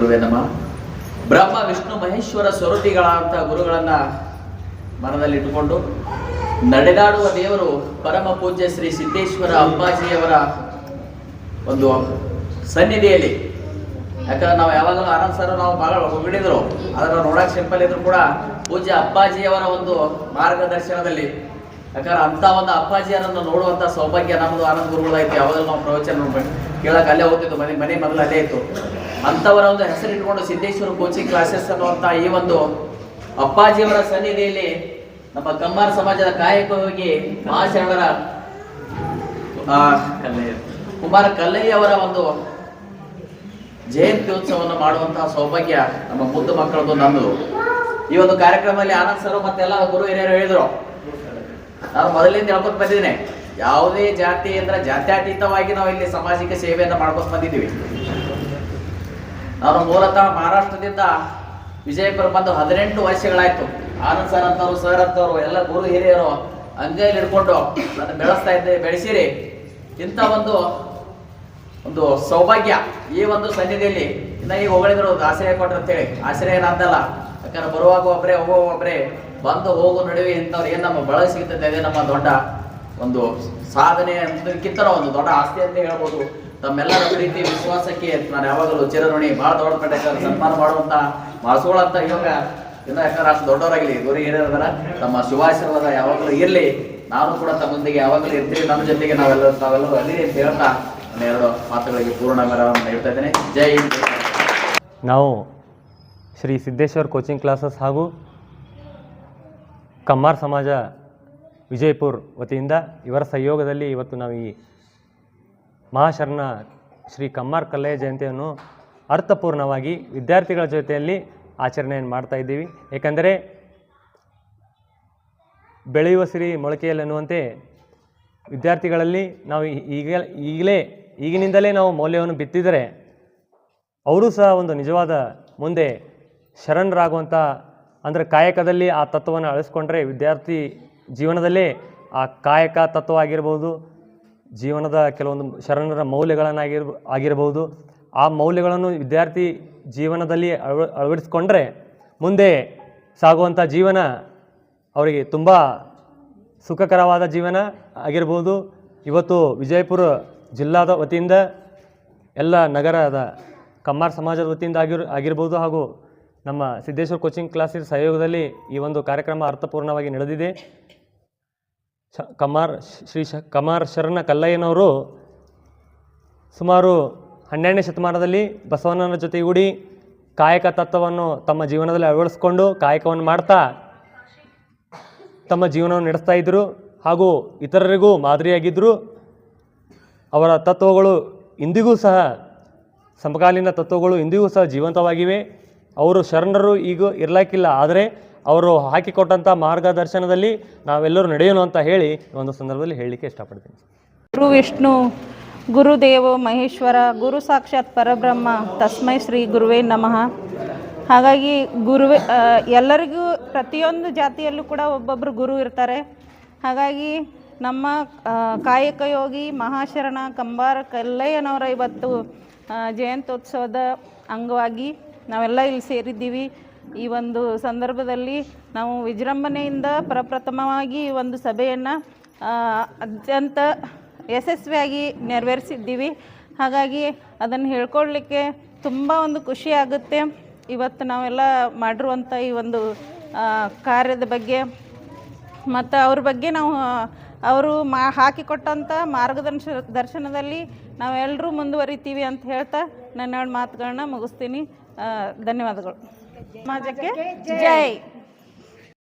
ಗುರುವೇ ನಮಃ. ಬ್ರಹ್ಮ ವಿಷ್ಣು ಮಹೇಶ್ವರ ಸ್ವರೂಪಿಗಳಂತ ಗುರುಗಳನ್ನ ಮನದಲ್ಲಿಟ್ಟುಕೊಂಡು ನಡೆದಾಡುವ ದೇವರು ಪರಮ ಪೂಜ್ಯ ಶ್ರೀ ಸಿದ್ದೇಶ್ವರ ಅಪ್ಪಾಜಿಯವರ ಒಂದು ಸನ್ನಿಧಿಯಲ್ಲಿ, ಯಾಕಂದ್ರೆ ನಾವು ಯಾವಾಗಲೂ ಆನಂದ್ ಸರ್ ನಾವು ಬಹಳ ಹೊಗಳಿದ್ರು, ಅದನ್ನು ನೋಡಕ್ ಸಿಂಪಲ್ ಇದ್ರು ಕೂಡ ಪೂಜ್ಯ ಅಪ್ಪಾಜಿಯವರ ಒಂದು ಮಾರ್ಗದರ್ಶನದಲ್ಲಿ, ಯಾಕಂದ್ರೆ ಅಂತ ಒಂದು ಅಪ್ಪಾಜಿಯರನ್ನು ನೋಡುವಂತ ಸೌಭಾಗ್ಯ ನಮ್ಮದು ಆನಂದ್ ಗುರುಗಳಾಯ್ತು. ಯಾವಾಗಲೂ ನಾವು ಪ್ರವಚನ ಕೇಳಕ್ ಅಲ್ಲೇ ಹೋಗ್ತಿದ್ದು, ಮನೆ ಮೊದಲು ಅಲ್ಲೇ ಇತ್ತು. ಅಂತವರ ಒಂದು ಹೆಸರಿಟ್ಕೊಂಡು ಸಿದ್ದೇಶ್ವರ ಕೋಚಿಂಗ್ ಕ್ಲಾಸಸ್ ಅನ್ನುವಂತ ಈ ಒಂದು ಅಪ್ಪಾಜಿಯವರ ಸನ್ನಿಧಿಯಲ್ಲಿ ನಮ್ಮ ಕಮ್ಮಾರ ಸಮಾಜದ ಕಾಯಕವಾಗಿ ಮಹಾಶರಣರ ಕುಮಾರ ಕಲ್ಲಯ್ಯ ಅವರ ಒಂದು ಜಯಂತ್ಯೋತ್ಸವವನ್ನು ಮಾಡುವಂತಹ ಸೌಭಾಗ್ಯ ನಮ್ಮ ಮುದ್ದು ಮಕ್ಕಳದ್ದು ನಮ್ಮದು. ಈ ಒಂದು ಕಾರ್ಯಕ್ರಮದಲ್ಲಿ ಆನಂದ್ ಸರ್ ಮತ್ತೆಲ್ಲ ಗುರು ಹಿರಿಯರು ಹೇಳಿದ್ರು, ನಾನು ಮೊದಲಿಂದ ಹೇಳ್ಕೊತ ಬಂದಿದ್ದೇನೆ, ಯಾವುದೇ ಜಾತಿ ಅಂದ್ರೆ ಜಾತ್ಯತೀತವಾಗಿ ನಾವು ಇಲ್ಲಿ ಸಮಾಜಕ್ಕೆ ಸೇವೆಯನ್ನು ಮಾಡ್ಕೊತ ಬಂದಿದ್ದೀವಿ. ನಾನು ಮೂಲತಃ ಮಹಾರಾಷ್ಟ್ರದಿಂದ ವಿಜಯಪುರ ಬಂದು 18 ವರ್ಷಗಳಾಯ್ತು. ಆನಂದ್ ಸರ್ ಅಂತವ್ರು, ಸರ್ ಅಂತವ್ರು ಎಲ್ಲ ಗುರು ಹಿರಿಯರು ಅಂಗೈಲಿ ಹಿಡ್ಕೊಂಡು ನಾನು ಬೆಳೆಸ್ತಾ ಇದ್ದೆ, ಬೆಳೆಸಿರಿ. ಇಂಥ ಒಂದು ಸೌಭಾಗ್ಯ ಈ ಒಂದು ಸನ್ನಿಧಿಯಲ್ಲಿ ಇನ್ನ ಈಗ ಹೊಗಳಿದ್ರು ಆಶ್ರಯ ಕೊಟ್ರು ಅಂತೇಳಿ. ಆಶ್ರಯ ಏನಂತಲ್ಲ, ಯಾಕಂದ್ರೆ ಬರುವಾಗ ಒಬ್ಬರೇ ಹೋಗುವ ಒಬ್ಬರೇ, ಬಂದು ಹೋಗೋ ನಡುವೆ ಇಂಥವ್ರು ಏನು ನಮ್ಮ ಬಳಗ ಸಿಗ್ತದೆ, ಅದೇ ನಮ್ಮ ದೊಡ್ಡ ಒಂದು ಸಾಧನೆ ಅಂತಕ್ಕಿಂತ ಒಂದು ದೊಡ್ಡ ಆಸ್ತಿ ಅಂತ ಹೇಳ್ಬೋದು. ತಮ್ಮೆಲ್ಲರ ಪ್ರೀತಿ ವಿಶ್ವಾಸಕ್ಕೆ ನಾನು ಯಾವಾಗಲೂ ಚಿರಋಣಿ. ಬಹಳ ದೊಡ್ಡ ಪಟ್ಟ ಸನ್ಮಾನ ಮಾಡುವಂತ ಮಾಡಿಸೋಳಂತ ಯೋಗ ಇನ್ನ ಯಾಕಂದ್ರೆ ಅಷ್ಟು ದೊಡ್ಡವರಾಗಲಿ ಗುರು ಹಿರಿಯರ ತಮ್ಮ ಶುಭಾಶೀರ್ವಾದ ಯಾವಾಗಲೂ ಇರಲಿ. ನಾನು ಕೂಡ ತಮ್ಮೊಂದಿಗೆ ಯಾವಾಗಲೂ ಇರ್ತೀವಿ, ನಮ್ಮ ಜೊತೆಗೆ ನಾವೆಲ್ಲರೂ ಅಲ್ಲಿ ಅಂತ ಹೇಳ್ತಾ ನನ್ನ 2 ಮಾತುಗಳಿಗೆ ಪೂರ್ಣ ವಿರಾಮವನ್ನು ಹೇಳ್ತಾ ಇದ್ದೇನೆ. ಜೈ ಹಿಂದ್. ನಾವು ಶ್ರೀ ಸಿದ್ದೇಶ್ವರ್ ಕೋಚಿಂಗ್ ಕ್ಲಾಸಸ್ ಹಾಗೂ ಕಮ್ಮಾರ್ ಸಮಾಜ ವಿಜಯಪುರ ವತಿಯಿಂದ ಇವರ ಸಹಯೋಗದಲ್ಲಿ ಇವತ್ತು ನಾವು ಈ ಮಹಾಶರಣ ಶ್ರೀ ಕಮ್ಮಾರ್ ಕಲ್ಲಯ್ಯ ಜಯಂತಿಯನ್ನು ಅರ್ಥಪೂರ್ಣವಾಗಿ ವಿದ್ಯಾರ್ಥಿಗಳ ಜೊತೆಯಲ್ಲಿ ಆಚರಣೆಯನ್ನು ಮಾಡ್ತಾ ಇದ್ದೀವಿ. ಏಕೆಂದರೆ ಬೆಳೆಯುವ ಸಿರಿ ಮೊಳಕೆಯಲ್ಲಿ ಅನ್ನುವಂತೆ ವಿದ್ಯಾರ್ಥಿಗಳಲ್ಲಿ ನಾವು ಈಗಿನಿಂದಲೇ ನಾವು ಮೌಲ್ಯವನ್ನು ಬಿತ್ತಿದರೆ ಅವರು ಸಹ ಒಂದು ನಿಜವಾದ ಮುಂದೆ ಶರಣರಾಗುವಂಥ, ಅಂದರೆ ಕಾಯಕದಲ್ಲಿ ಆ ತತ್ವವನ್ನು ಅಳಿಸ್ಕೊಂಡ್ರೆ ವಿದ್ಯಾರ್ಥಿ ಜೀವನದಲ್ಲೇ ಆ ಕಾಯಕ ತತ್ವ ಆಗಿರ್ಬೋದು, ಜೀವನದ ಕೆಲವೊಂದು ಶರಣರ ಆಗಿರಬಹುದು, ಆ ಮೌಲ್ಯಗಳನ್ನು ವಿದ್ಯಾರ್ಥಿ ಜೀವನದಲ್ಲಿ ಅಳವಡಿಸ್ಕೊಂಡ್ರೆ ಮುಂದೆ ಸಾಗುವಂಥ ಜೀವನ ಅವರಿಗೆ ತುಂಬ ಸುಖಕರವಾದ ಜೀವನ ಆಗಿರ್ಬೋದು. ಇವತ್ತು ವಿಜಯಪುರ ಜಿಲ್ಲಾದ ವತಿಯಿಂದ ಎಲ್ಲ ನಗರದ ಕಮ್ಮಾರ್ ಸಮಾಜದ ವತಿಯಿಂದ ಆಗಿರ್ಬೋದು ಹಾಗೂ ನಮ್ಮ ಸಿದ್ದೇಶ್ವರ ಕೋಚಿಂಗ್ ಕ್ಲಾಸಿನ ಸಹಯೋಗದಲ್ಲಿ ಈ ಒಂದು ಕಾರ್ಯಕ್ರಮ ಅರ್ಥಪೂರ್ಣವಾಗಿ ನಡೆದಿದೆ. ಕಮ್ಮಾರ್ ಶರಣ ಕಲ್ಲಯ್ಯನವರು ಸುಮಾರು 12ನೇ ಶತಮಾನದಲ್ಲಿ ಬಸವಣ್ಣನ ಜೊತೆಗೂಡಿ ಕಾಯಕ ತತ್ವವನ್ನು ತಮ್ಮ ಜೀವನದಲ್ಲಿ ಅಳವಡಿಸ್ಕೊಂಡು ಕಾಯಕವನ್ನು ಮಾಡ್ತಾ ತಮ್ಮ ಜೀವನವನ್ನು ನಡೆಸ್ತಾ ಇದ್ದರು ಹಾಗೂ ಇತರರಿಗೂ ಮಾದರಿಯಾಗಿದ್ದರು. ಅವರ ತತ್ವಗಳು ಇಂದಿಗೂ ಸಹ, ಸಮಕಾಲೀನ ತತ್ವಗಳು ಇಂದಿಗೂ ಸಹ ಜೀವಂತವಾಗಿವೆ. ಅವರು ಶರಣರು ಈಗ ಇರಲಿಕ್ಕಿಲ್ಲ, ಆದರೆ ಅವರು ಹಾಕಿಕೊಟ್ಟಂಥ ಮಾರ್ಗದರ್ಶನದಲ್ಲಿ ನಾವೆಲ್ಲರೂ ನಡೆಯೋಣ ಅಂತ ಹೇಳಿ ಒಂದು ಸಂದರ್ಭದಲ್ಲಿ ಹೇಳಲಿಕ್ಕೆ ಇಷ್ಟಪಡ್ತೀನಿ. ಗುರು ವಿಷ್ಣು ಗುರುದೇವೋ ಮಹೇಶ್ವರ ಗುರು ಸಾಕ್ಷಾತ್ ಪರಬ್ರಹ್ಮ ತಸ್ಮೈ ಶ್ರೀ ಗುರುವೇ ನಮಃ. ಹಾಗಾಗಿ ಎಲ್ಲರಿಗೂ ಪ್ರತಿಯೊಂದು ಜಾತಿಯಲ್ಲೂ ಕೂಡ ಒಬ್ಬೊಬ್ಬರು ಗುರು ಇರ್ತಾರೆ. ಹಾಗಾಗಿ ನಮ್ಮ ಕಾಯಕ ಯೋಗಿ ಮಹಾಶರಣ ಕಮ್ಮಾರ ಕಲ್ಲಯ್ಯನವರ ಇವತ್ತು ಜಯಂತ್ಯೋತ್ಸವದ ಅಂಗವಾಗಿ ನಾವೆಲ್ಲ ಇಲ್ಲಿ ಸೇರಿದ್ದೀವಿ. ಈ ಒಂದು ಸಂದರ್ಭದಲ್ಲಿ ನಾವು ವಿಜೃಂಭಣೆಯಿಂದ ಪ್ರಪ್ರಥಮವಾಗಿ ಈ ಒಂದು ಸಭೆಯನ್ನು ಅತ್ಯಂತ ಯಶಸ್ವಿಯಾಗಿ ನೆರವೇರಿಸಿದ್ದೀವಿ. ಹಾಗಾಗಿ ಅದನ್ನು ಹೇಳ್ಕೊಳ್ಳಿಕ್ಕೆ ತುಂಬ ಒಂದು ಖುಷಿ ಆಗುತ್ತೆ. ಇವತ್ತು ನಾವೆಲ್ಲ ಮಾಡಿರುವಂಥ ಈ ಒಂದು ಕಾರ್ಯದ ಬಗ್ಗೆ ಮತ್ತು ಅವ್ರ ಬಗ್ಗೆ ನಾವು ಅವರು ಹಾಕಿಕೊಟ್ಟಂಥ ಮಾರ್ಗದರ್ಶನದಲ್ಲಿ ನಾವೆಲ್ಲರೂ ಮುಂದುವರಿತೀವಿ ಅಂತ ಹೇಳ್ತಾ ನನ್ನ 2 ಮಾತುಗಳನ್ನ ಮುಗಿಸ್ತೀನಿ. ಧನ್ಯವಾದಗಳು. ಸಮಾಜಕ್ಕೆ ಜೈ.